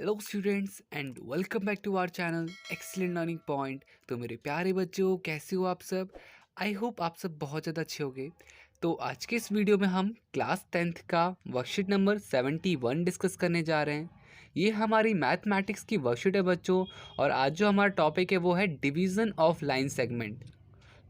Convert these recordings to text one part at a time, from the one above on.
Hello students and welcome back to our channel excellent learning point. तो मेरे प्यारे बच्चों, कैसे हो आप सब? आई होप आप सब बहुत ज़्यादा अच्छे होंगे। तो आज के इस वीडियो में हम क्लास 10th का वर्कशीट नंबर 71 डिस्कस करने जा रहे हैं। ये हमारी मैथमेटिक्स की वर्कशीट है बच्चों, और आज जो हमारा टॉपिक है वो है डिवीज़न ऑफ लाइन सेगमेंट।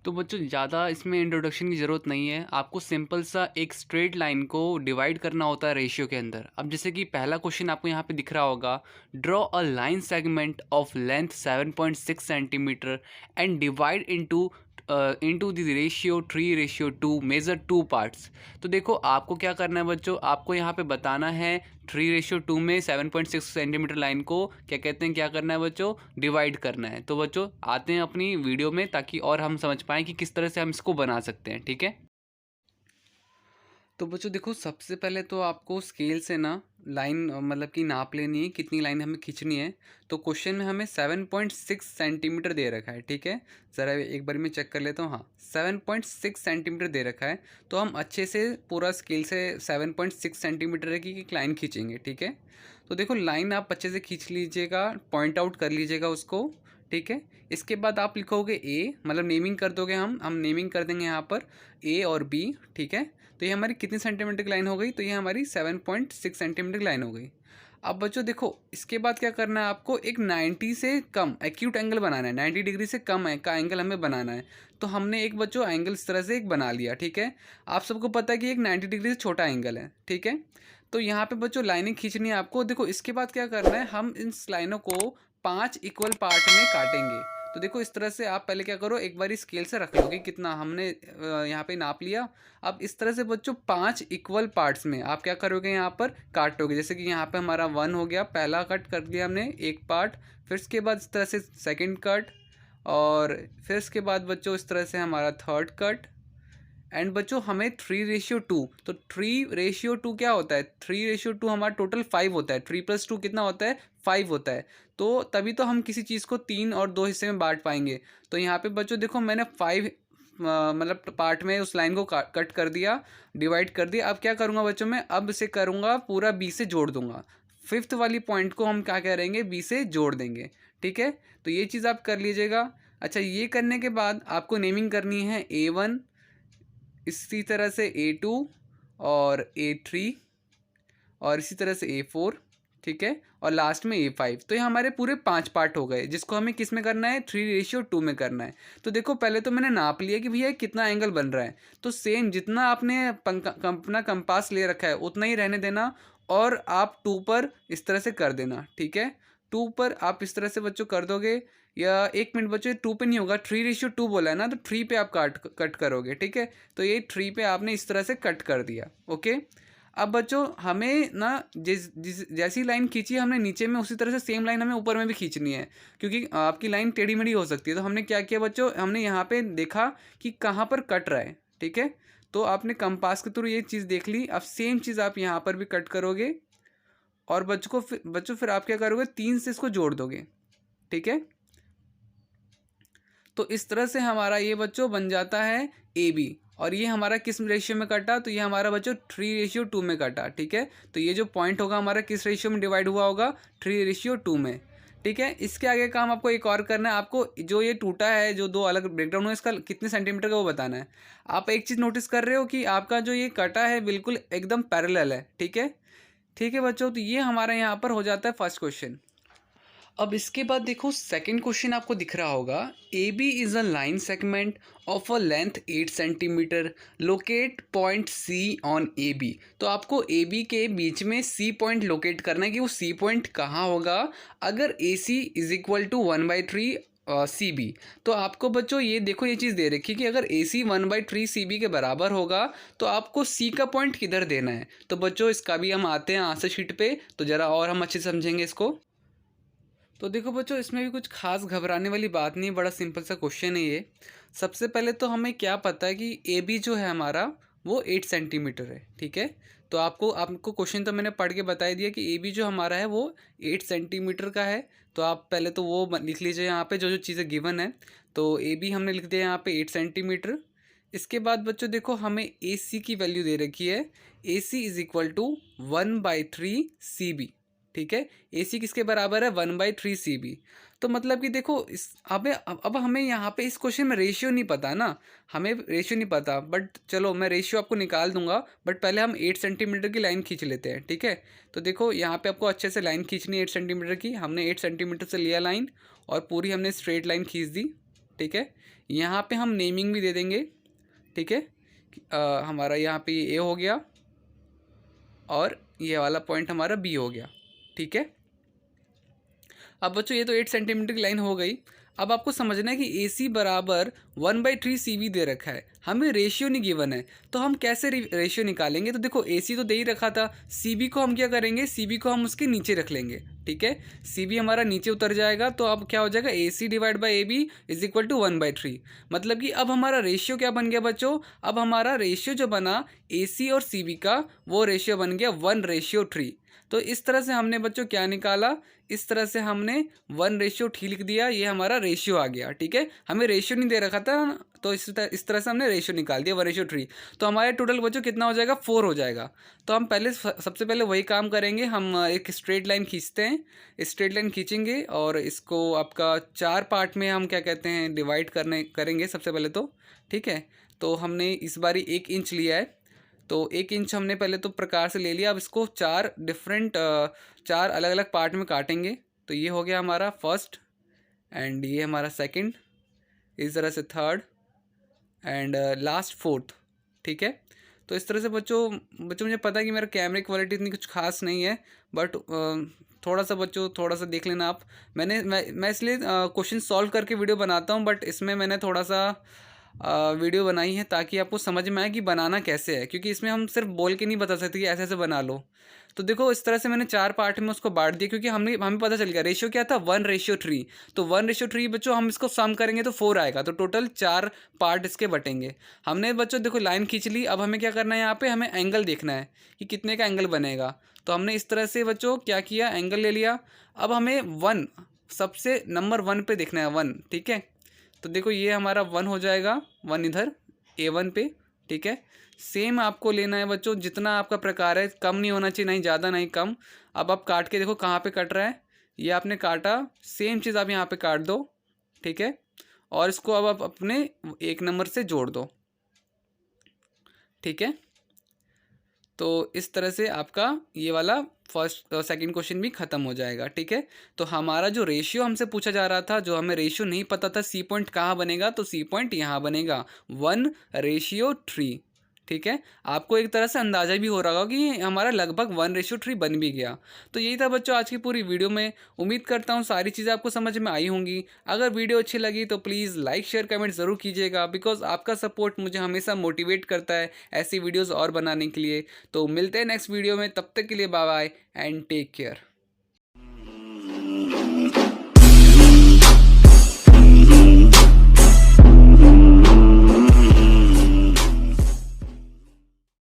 तो बच्चों ज़्यादा इसमें इंट्रोडक्शन की ज़रूरत नहीं है। आपको सिंपल सा एक स्ट्रेट लाइन को डिवाइड करना होता है रेशियो के अंदर। अब जैसे कि पहला क्वेश्चन आपको यहाँ पे दिख रहा होगा, draw a line segment of length 7.6 centimetre and divide into the ratio 3:2, measure two parts. तो देखो आपको क्या करना है बच्चों, आपको यहाँ पे बताना है 3:2 में 7.6 सेंटीमीटर लाइन को क्या कहते हैं, क्या करना है बच्चों, डिवाइड करना है। तो बच्चों आते हैं अपनी वीडियो में, ताकि और हम समझ पाएँ कि किस तरह से हम इसको बना सकते हैं। ठीक है, तो बच्चों देखो, सबसे पहले तो आपको स्केल से ना लाइन मतलब कि नाप लेनी है, कितनी लाइन हमें खींचनी है। तो क्वेश्चन में हमें 7.6 सेंटीमीटर दे रखा है। ठीक है, ज़रा एक बार मैं चेक कर लेता हूँ। हाँ, 7.6 सेंटीमीटर दे रखा है। तो हम अच्छे से पूरा स्केल से 7.6 सेंटीमीटर की एक लाइन खींचेंगे। ठीक है, तो देखो लाइन आप अच्छे से खींच लीजिएगा, पॉइंट आउट कर लीजिएगा उसको। ठीक है, इसके बाद आप लिखोगे ए, मतलब नेमिंग कर दोगे, हम नेमिंग कर देंगे यहाँ पर ए और बी। ठीक है, तो ये हमारी कितनी सेंटीमीटर की लाइन हो गई, तो ये हमारी 7.6 सेंटीमीटर की लाइन हो गई। अब बच्चों देखो, इसके बाद क्या करना है, आपको एक 90 से कम एक्यूट एंगल बनाना है। 90 डिग्री से कम का एंगल हमें बनाना है। तो हमने एक बच्चों एंगल इस तरह से एक बना लिया। ठीक है, आप सबको पता है कि एक 90 डिग्री से छोटा एंगल है। ठीक है, तो यहाँ पे बच्चों लाइनिंग खींचनी है आपको। देखो इसके बाद क्या करना है, हम इन लाइनों को 5 इक्वल पार्ट में काटेंगे। तो देखो इस तरह से आप पहले क्या करो, एक बार स्केल से रख लो कि कितना हमने यहाँ पे नाप लिया। अब इस तरह से बच्चों 5 इक्वल पार्ट्स में आप क्या करोगे, यहाँ पर काटोगे। जैसे कि यहाँ पे हमारा 1 हो गया, पहला कट कर दिया हमने एक पार्ट। फिर इसके बाद इस तरह से सेकंड कट, और फिर इसके बाद बच्चों इस तरह से हमारा थर्ड कट। एंड बच्चों हमें 3:2, तो 3:2 क्या होता है, 3:2 हमारा टोटल 5 होता है। 3+2 कितना होता है, 5 होता है। तो तभी तो हम किसी चीज़ को 3 और 2 हिस्से में बांट पाएंगे। तो यहाँ पे बच्चों देखो, मैंने 5 मतलब पार्ट में उस लाइन को कट कर दिया, डिवाइड कर दिया। अब क्या करूँगा बच्चों, मैं अब इसे करूँगा पूरा बी से जोड़ दूंगा। फिफ्थ वाली पॉइंट को हम क्या करेंगे, बी से जोड़ देंगे। ठीक है, तो ये चीज़ आप कर लीजिएगा। अच्छा, ये करने के बाद आपको नेमिंग करनी है A1, इसी तरह से A2 और A3, और इसी तरह से A4। ठीक है, और लास्ट में A5। तो ये हमारे पूरे 5 पार्ट हो गए, जिसको हमें किस में करना है, 3:2 में करना है। तो देखो पहले तो मैंने नाप लिया कि भैया कितना एंगल बन रहा है। तो सेम जितना आपने अपना कंपास ले रखा है उतना ही रहने देना, और आप 2 पर इस तरह से कर देना। ठीक है, 2 पर आप इस तरह से बच्चों कर दोगे। या एक मिनट बच्चों, 2 पे नहीं होगा, 3:2 बोला है ना, तो 3 पे आप कट करोगे। ठीक है, तो ये 3 पे आपने इस तरह से कट कर दिया। ओके, अब बच्चों हमें ना जिस जिस जैसी लाइन खींची हमने नीचे में, उसी तरह से सेम लाइन हमें ऊपर में भी खींचनी है, क्योंकि आपकी लाइन टेढ़ी मेढ़ी हो सकती है। तो हमने क्या किया बच्चों, हमने यहाँ पे देखा कि कहाँ पर कट रहा है। ठीक है, तो आपने कंपास के थ्रू ये चीज़ देख ली। अब सेम चीज़ आप यहाँ पर भी कट करोगे, और बच्चों फिर आप क्या करोगे, 3 से इसको जोड़ दोगे। ठीक है, तो इस तरह से हमारा ये बच्चों बन जाता है ए बी। और ये हमारा किस रेशियो में कटा, तो ये हमारा बच्चों 3:2 में कटा। ठीक है, तो ये जो पॉइंट होगा हमारा किस रेशियो में डिवाइड हुआ होगा, 3:2 में। ठीक है, इसके आगे काम आपको एक और करना है। आपको जो ये टूटा है, जो दो अलग ब्रेकडाउन हुआ, इसका कितने सेंटीमीटर का वो बताना है। आप एक चीज़ नोटिस कर रहे हो कि आपका जो ये कटा है बिल्कुल एकदम पैरेलल है। ठीक है, ठीक है बच्चों, तो ये हमारा यहाँ पर हो जाता है फर्स्ट क्वेश्चन। अब इसके बाद देखो सेकंड क्वेश्चन आपको दिख रहा होगा, A B is a line segment of a length 8 centimetre, locate point C on A B. तो आपको ए बी के बीच में सी पॉइंट लोकेट करना है कि वो सी पॉइंट कहाँ होगा। अगर A C is equal to 1/3 C B, तो आपको बच्चों ये देखो, ये चीज़ दे रखी है कि अगर ए सी 1/3 सी बी के बराबर होगा, तो आपको सी का पॉइंट किधर देना है। तो बच्चों इसका भी हम आते हैं आंसर शीट पे, तो ज़रा और हम अच्छे से समझेंगे इसको। तो देखो बच्चों, इसमें भी कुछ खास घबराने वाली बात नहीं है, बड़ा सिंपल सा क्वेश्चन है ये। सबसे पहले तो हमें क्या पता है कि ए बी जो है हमारा वो 8 सेंटीमीटर है। ठीक है, तो आपको आपको क्वेश्चन तो मैंने पढ़ के बता ही दिया कि ए बी जो हमारा है वो 8 सेंटीमीटर का है। तो आप पहले तो वो लिख लीजिए यहाँ पे जो जो चीज़ें गिवन है। तो ए बी हमने लिख दिया यहाँ पे 8 सेंटीमीटर। इसके बाद बच्चों देखो, हमें ए सी की वैल्यू दे रखी है, A C is equal to 1/3 C B. ठीक है। AC किसके बराबर है 1/3 CB। तो मतलब कि देखो इस अब हमें यहाँ पे इस क्वेश्चन में रेशियो नहीं पता ना, हमें रेशियो नहीं पता, बट चलो मैं रेशियो आपको निकाल दूंगा, बट पहले हम 8 सेंटीमीटर की लाइन खींच लेते हैं, ठीक है। तो देखो यहाँ पे आपको अच्छे से लाइन खींचनी है 8 सेंटीमीटर की। हमने 8 सेंटीमीटर से लिया लाइन और पूरी हमने स्ट्रेट लाइन खींच दी, ठीक है। यहाँ पे हम नेमिंग भी दे देंगे, ठीक है। हमारा यहाँ पे ए हो गया और ये वाला पॉइंट हमारा बी हो गया, ठीक है। अब बच्चों ये तो 8 सेंटीमीटर की लाइन हो गई। अब आपको समझना है कि AC बराबर 1/3 CB दे रखा है, हमें रेशियो नहीं गिवन है, तो हम कैसे रेशियो निकालेंगे। तो देखो AC तो दे ही रखा था, CB को हम क्या करेंगे, CB को हम उसके नीचे रख लेंगे, ठीक है। CB हमारा नीचे उतर जाएगा, तो अब क्या हो जाएगा AC divide by AB is equal to 1/3। मतलब कि अब हमारा रेशियो क्या बन गया बच्चों, अब हमारा रेशियो जो बना AC और CB का, वो रेशियो बन गया 1/3। तो इस तरह से हमने बच्चों क्या निकाला, इस तरह से हमने 1/3 लिख दिया, ये हमारा रेशियो आ गया, ठीक है। हमें रेशियो नहीं दे रखा था, तो इस तरह से हमने रेशियो निकाल दिया 1/3। तो हमारे टोटल बच्चों कितना हो जाएगा 4 हो जाएगा। तो हम पहले सबसे पहले वही काम करेंगे, हम एक स्ट्रेट लाइन खींचते हैं, स्ट्रेट लाइन खींचेंगे और इसको आपका 4 पार्ट में हम क्या कहते हैं डिवाइड करेंगे सबसे पहले तो, ठीक है। तो हमने इस बारी 1 इंच लिया है, तो 1 इंच हमने पहले तो प्रकार से ले लिया। अब इसको 4 अलग अलग पार्ट में काटेंगे। तो ये हो गया हमारा फर्स्ट, एंड ये हमारा सेकंड, इस तरह से थर्ड एंड लास्ट फोर्थ, ठीक है। तो इस तरह से बच्चों मुझे पता है कि मेरा कैमरे की क्वालिटी इतनी कुछ खास नहीं है, बट थोड़ा सा बच्चों थोड़ा सा देख लेना आप। मैं इसलिए क्वेश्चन सॉल्व करके वीडियो बनाता हूँ, बट इसमें मैंने थोड़ा सा वीडियो बनाई है ताकि आपको समझ में आए कि बनाना कैसे है, क्योंकि इसमें हम सिर्फ बोल के नहीं बता सकते कि ऐसे ऐसे बना लो। तो देखो इस तरह से मैंने 4 पार्ट में उसको बांट दिया, क्योंकि हमें पता चल गया रेशियो क्या था 1/3। तो 1/3 बच्चों हम इसको सम करेंगे तो 4 आएगा, तो टोटल 4 पार्ट इसके बटेंगे। हमने बच्चों देखो लाइन खींच ली, अब हमें क्या करना है, यहाँ पे हमें एंगल देखना है कि कितने का एंगल बनेगा। तो हमने इस तरह से बच्चों क्या किया, एंगल ले लिया। अब हमें 1 सबसे नंबर 1 पे देखना है, 1, ठीक है। तो देखो ये हमारा 1 हो जाएगा, 1 इधर A1 पे, ठीक है। सेम आपको लेना है बच्चों, जितना आपका प्रकार है, कम नहीं होना चाहिए, नहीं ज़्यादा नहीं कम। अब आप काट के देखो कहाँ पे कट रहा है, ये आपने काटा, सेम चीज़ आप यहाँ पे काट दो, ठीक है। और इसको अब आप अपने 1 नंबर से जोड़ दो, ठीक है। तो इस तरह से आपका ये वाला फर्स्ट सेकंड क्वेश्चन भी खत्म हो जाएगा, ठीक है। तो हमारा जो रेशियो हमसे पूछा जा रहा था, जो हमें रेशियो नहीं पता था सी पॉइंट कहाँ बनेगा, तो सी पॉइंट यहाँ बनेगा 1/3, ठीक है। आपको एक तरह से अंदाजा भी हो रहा होगा कि हमारा लगभग 1/3 बन भी गया। तो यही था बच्चों आज की पूरी वीडियो में। उम्मीद करता हूँ सारी चीज़ें आपको समझ में आई होंगी। अगर वीडियो अच्छी लगी तो प्लीज़ लाइक शेयर कमेंट ज़रूर कीजिएगा, बिकॉज आपका सपोर्ट मुझे हमेशा मोटिवेट करता है ऐसी वीडियोज़ और बनाने के लिए। तो मिलते हैं नेक्स्ट वीडियो में, तब तक के लिए bye bye and take care.